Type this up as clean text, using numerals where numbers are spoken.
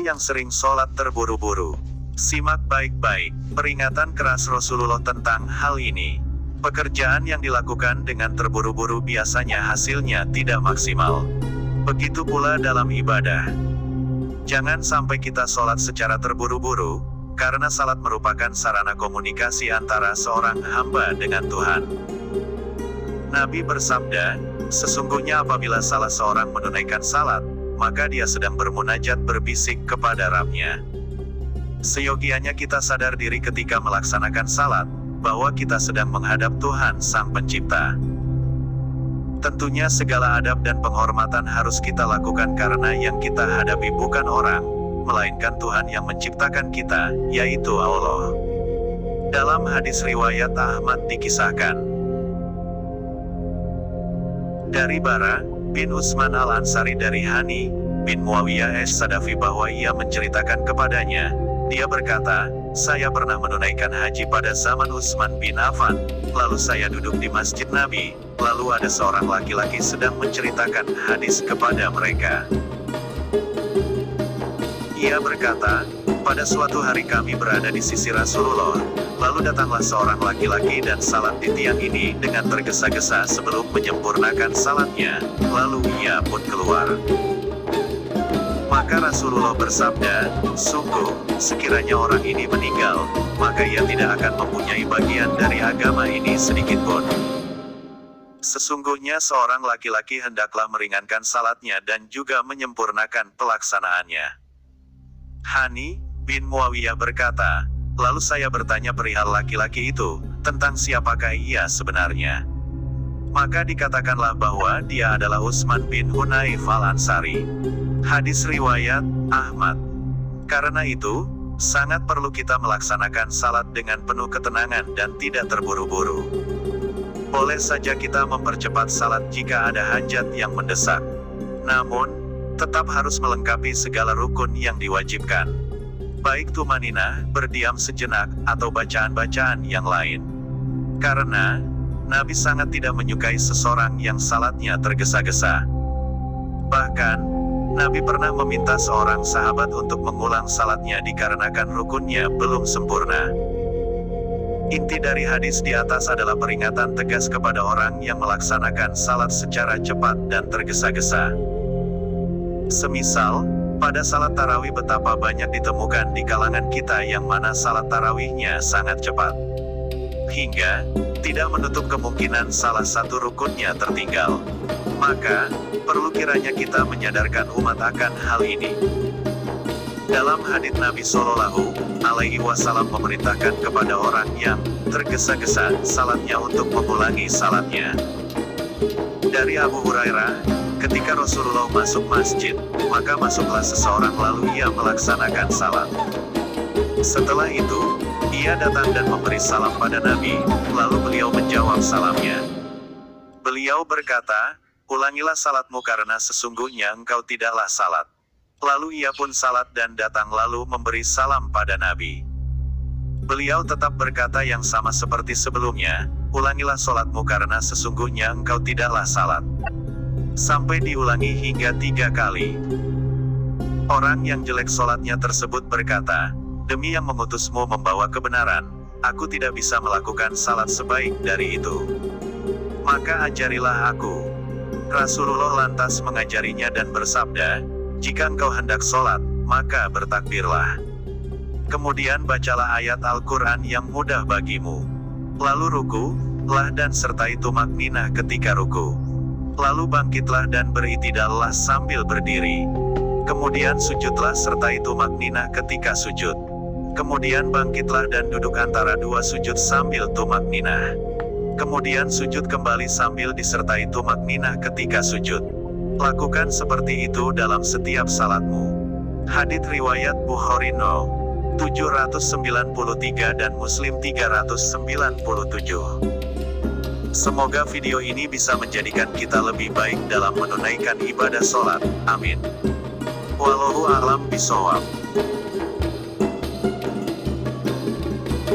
yang sering sholat terburu-buru. Simak baik-baik peringatan keras Rasulullah tentang hal ini. Pekerjaan yang dilakukan dengan terburu-buru biasanya hasilnya tidak maksimal. Begitu pula dalam ibadah. Jangan sampai kita sholat secara terburu-buru, karena salat merupakan sarana komunikasi antara seorang hamba dengan Tuhan. Nabi bersabda, sesungguhnya apabila salah seorang menunaikan salat, maka dia sedang bermunajat berbisik kepada Rabb-Nya. Seyogianya kita sadar diri ketika melaksanakan salat, bahwa kita sedang menghadap Tuhan Sang Pencipta. Tentunya segala adab dan penghormatan harus kita lakukan karena yang kita hadapi bukan orang, melainkan Tuhan yang menciptakan kita, yaitu Allah. Dalam hadis riwayat Ahmad dikisahkan dari Bara bin Utsman al-Ansari dari Hani bin Muawiyah as-Sadafi bahwa ia menceritakan kepadanya, dia berkata, saya pernah menunaikan haji pada zaman Utsman bin Affan, lalu saya duduk di masjid Nabi, lalu ada seorang laki-laki sedang menceritakan hadis kepada mereka. Ia berkata, pada suatu hari kami berada di sisi Rasulullah, lalu datanglah seorang laki-laki dan salat di tiang ini dengan tergesa-gesa sebelum menyempurnakan salatnya, lalu ia pun keluar. Maka Rasulullah bersabda, sungguh, sekiranya orang ini meninggal, maka ia tidak akan mempunyai bagian dari agama ini sedikitpun. Sesungguhnya seorang laki-laki hendaklah meringankan salatnya dan juga menyempurnakan pelaksanaannya. Hani bin Muawiyah berkata, lalu saya bertanya perihal laki-laki itu, tentang siapakah ia sebenarnya. Maka dikatakanlah bahwa dia adalah Utsman bin Hunayf al-Ansari. Hadis riwayat Ahmad. Karena itu, sangat perlu kita melaksanakan salat dengan penuh ketenangan dan tidak terburu-buru. Boleh saja kita mempercepat salat jika ada hajat yang mendesak. Namun, tetap harus melengkapi segala rukun yang diwajibkan. Baik tumaninah, berdiam sejenak, atau bacaan-bacaan yang lain. Karena, Nabi sangat tidak menyukai seseorang yang salatnya tergesa-gesa. Bahkan, Nabi pernah meminta seorang sahabat untuk mengulang salatnya dikarenakan rukunnya belum sempurna. Inti dari hadis di atas adalah peringatan tegas kepada orang yang melaksanakan salat secara cepat dan tergesa-gesa. Semisal, pada salat tarawih betapa banyak ditemukan di kalangan kita yang mana salat tarawihnya sangat cepat. Hingga, tidak menutup kemungkinan salah satu rukunnya tertinggal. Maka, perlu kiranya kita menyadarkan umat akan hal ini. Dalam hadits Nabi Shallallahu Alaihi Wasallam memerintahkan kepada orang yang tergesa-gesa salatnya untuk mengulangi salatnya. Dari Abu Hurairah, ketika Rasulullah masuk masjid, maka masuklah seseorang lalu ia melaksanakan salat. Setelah itu, ia datang dan memberi salam pada Nabi, lalu beliau menjawab salamnya. Beliau berkata, ulangilah salatmu karena sesungguhnya engkau tidaklah salat. Lalu ia pun salat dan datang lalu memberi salam pada Nabi. Beliau tetap berkata yang sama seperti sebelumnya, ulangilah salatmu karena sesungguhnya engkau tidaklah salat. Sampai diulangi hingga 3 kali. Orang yang jelek salatnya tersebut berkata, demi yang mengutusmu membawa kebenaran, aku tidak bisa melakukan salat sebaik dari itu. Maka ajarilah aku. Rasulullah lantas mengajarinya dan bersabda, jika engkau hendak sholat, maka bertakbirlah. Kemudian bacalah ayat Al-Quran yang mudah bagimu. Lalu rukulah dan sertai tumakninah ketika ruku. Lalu bangkitlah dan beritidallah sambil berdiri. Kemudian sujudlah sertai tumakninah ketika sujud. Kemudian bangkitlah dan duduk antara 2 sujud sambil tumakninah. Kemudian sujud kembali sambil disertai tumakninah ketika sujud. Lakukan seperti itu dalam setiap salatmu. Hadits riwayat Bukhari No. 793 dan Muslim 397. Semoga video ini bisa menjadikan kita lebih baik dalam menunaikan ibadah sholat. Amin. Wallahu a'lam bishawab.